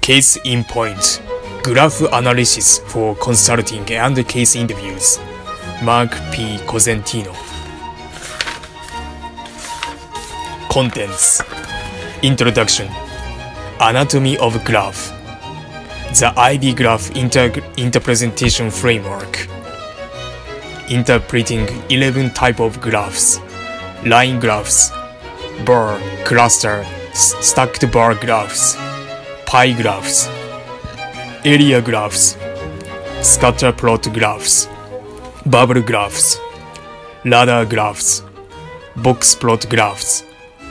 Case in point. Graph analysis for consulting and case interviews. Mark P.Cosentino. Contents. Introduction. Anatomy of graph. The IB graph interpretation framework. Interpreting 11 type of graphs. Line graphs, bar, cluster, stacked bar graphs, pie graphs, area graphs, scatter plot graphs, bubble graphs, ladder graphs, box plot graphs,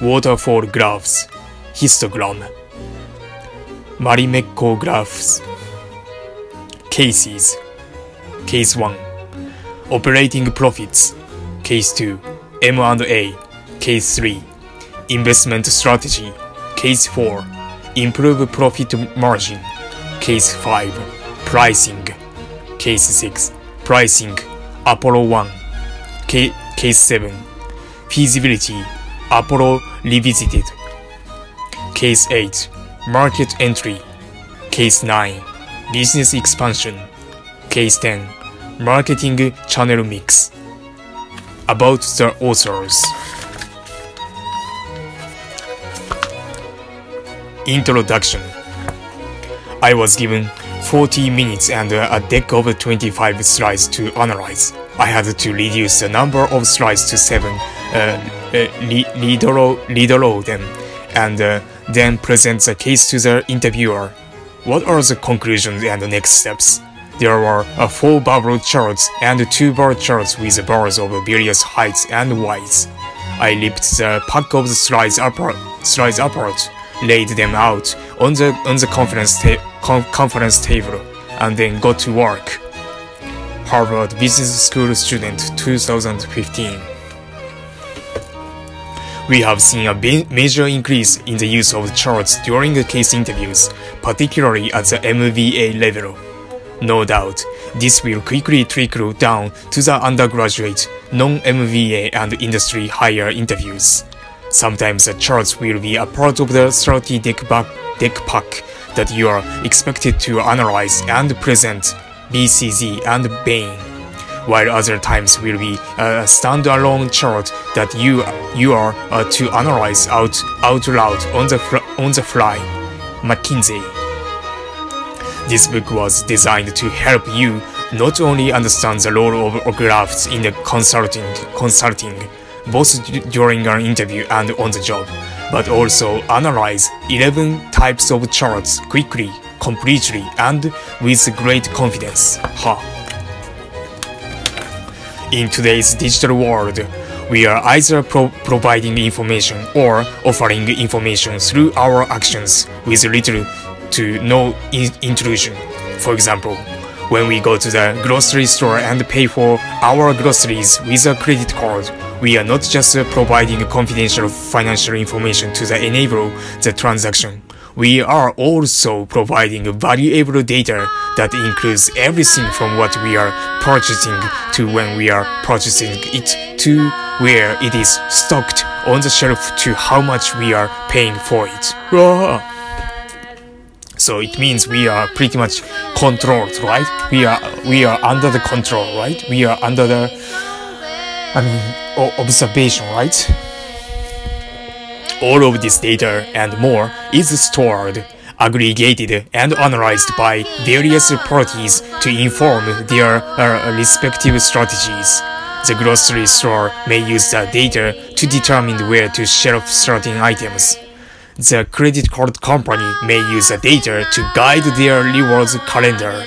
waterfall graphs, histogram, Marimekko graphs. Cases. Case 1. Operating profits. Case 2. M&A. Case 3. Investment strategy. Case 4. Improve profit margin. Case 5. Pricing. Case 6. Pricing. Apollo 1. Case 7. Feasibility. Apollo revisited. Case 8. Market entry. Case 9. Business expansion. Case 10. Marketing channel mix. About the authors. Introduction. I was given 40 minutes and a deck of 25 slides to analyze. I had to reduce the number of slides to 7, redraw them, and then present the case to the interviewer. What are the conclusions and the next steps? There were 4 bubble charts and 2 bar charts with bars of various heights and widths. I ripped the pack of the slides apart, laid them out on the conference table, and then got to work. Harvard Business School student, 2015. We have seen a major increase in the use of charts during the case interviews, particularly at the MBA level. No doubt, this will quickly trickle down to the undergraduate, non-MBA and industry higher interviews. Sometimes the charts will be a part of the 30 deck pack that you are expected to analyze and present, BCG and Bain, while other times will be a standalone chart that you are to analyze out loud on the fly. McKinsey. This book was designed to help you not only understand the role of graphs in the consulting, both during an interview and on the job, but also analyze 11 types of charts quickly, completely, and with great confidence. In today's digital world, we are either providing information or offering information through our actions with little to no intrusion. For example, when we go to the grocery store and pay for our groceries with a credit card, we are not just providing confidential financial information to enable the transaction. We are also providing valuable data that includes everything from what we are purchasing to when we are purchasing it to where it is stocked on the shelf to how much we are paying for it. So it means we are pretty much controlled, right? We are under the control, right? We are under the, observation, right? All of this data and more is stored, aggregated, and analyzed by various parties to inform their respective strategies. The grocery store may use the data to determine where to shelf certain items. The credit card company may use the data to guide their rewards calendar.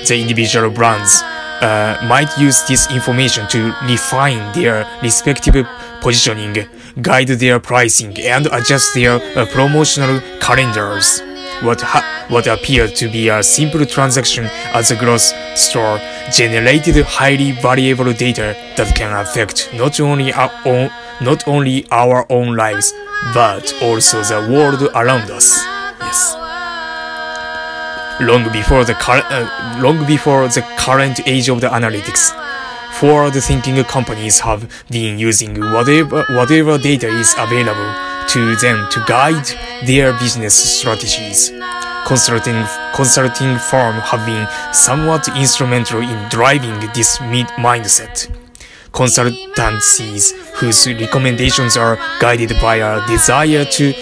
The individual brands might use this information to refine their respective positioning, guide their pricing, and adjust their promotional calendars. What appeared to be a simple transaction at the grocery store generated highly valuable data that can affect not only our own lives, but also the world around us. Yes. Long before the current age of the analytics, forward-thinking companies have been using whatever data is available to them to guide their business strategies. Consulting firms have been somewhat instrumental in driving this mindset. Consultancies whose recommendations are guided by a desire to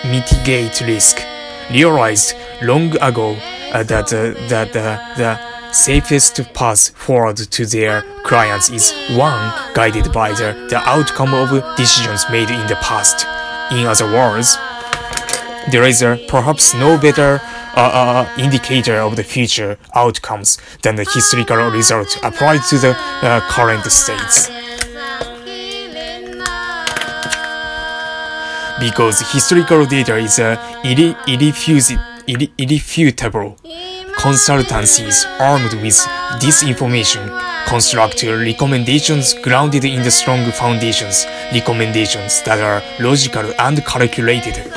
mitigate risk realized long ago that the safest path forward to their clients is one guided by the outcome of decisions made in the past. In other words, there is perhaps no better indicator of the future outcomes than the historical results applied to the current states. Because historical data is irrefutable, consultancies armed with this information construct recommendations grounded in the strong foundations, recommendations that are logical and calculated.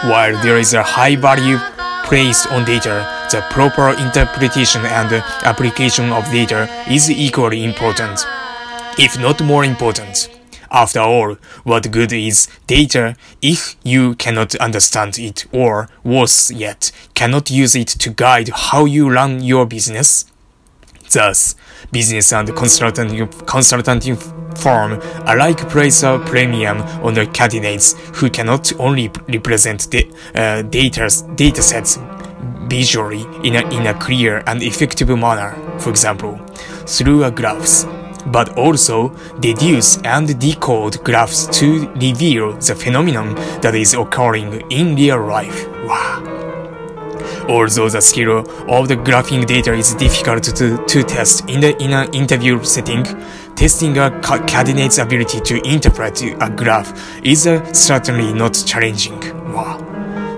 While there is a high value placed on data, the proper interpretation and application of data is equally important, if not more important. After all, what good is data if you cannot understand it, or worse yet, cannot use it to guide how you run your business? Thus, business and consulting firm alike place a premium on the candidates who cannot only represent the datasets visually in a clear and effective manner, for example, through a graphs, but also deduce and decode graphs to reveal the phenomenon that is occurring in real life. Wow. Although the skill of the graphing data is difficult to test in an interview setting, testing a candidate's ability to interpret a graph is certainly not challenging. Wow.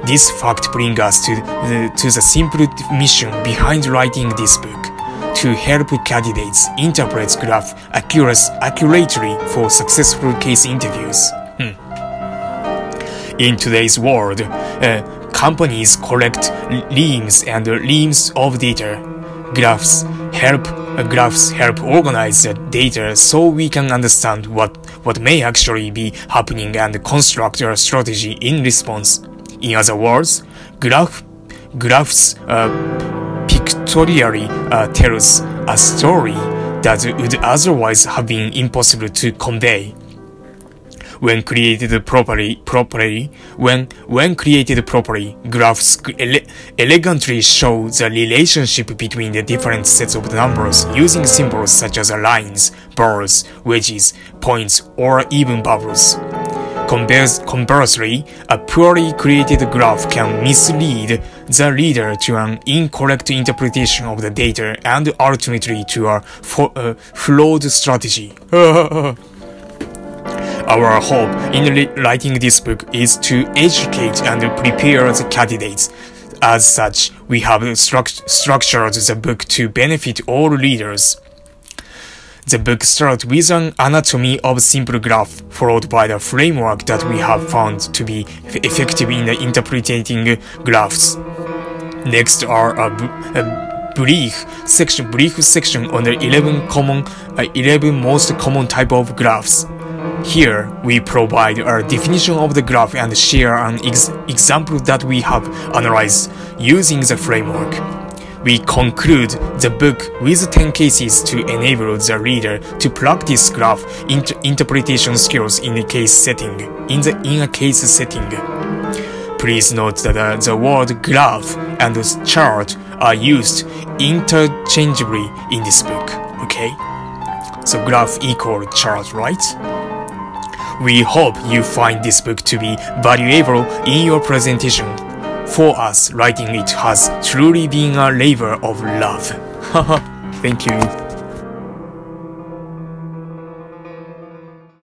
This fact brings us to the simple mission behind writing this book: to help candidates interpret graphs accurately for successful case interviews. In today's world, companies collect reams and reams of data. Graphs help organize the data so we can understand what may actually be happening and construct a strategy in response. In other words, graphs pictorially tells a story that would otherwise have been impossible to convey. When created properly, graphs elegantly show the relationship between the different sets of numbers using symbols such as lines, bars, wedges, points, or even bubbles. Conversely, a poorly created graph can mislead the reader to an incorrect interpretation of the data and ultimately to a flawed strategy. Our hope in writing this book is to educate and prepare the candidates. As such, we have structured the book to benefit all readers. The book starts with an anatomy of simple graph, followed by the framework that we have found to be effective in interpreting graphs. Next are a brief section on the 11 most common type of graphs. Here, we provide a definition of the graph and share an example that we have analyzed using the framework. We conclude the book with 10 cases to enable the reader to practice graph interpretation skills in a case setting. Please note that the word graph and chart are used interchangeably in this book. Okay? So graph equal chart, right? We hope you find this book to be valuable in your presentation. For us, writing it has truly been a labor of love. Thank you.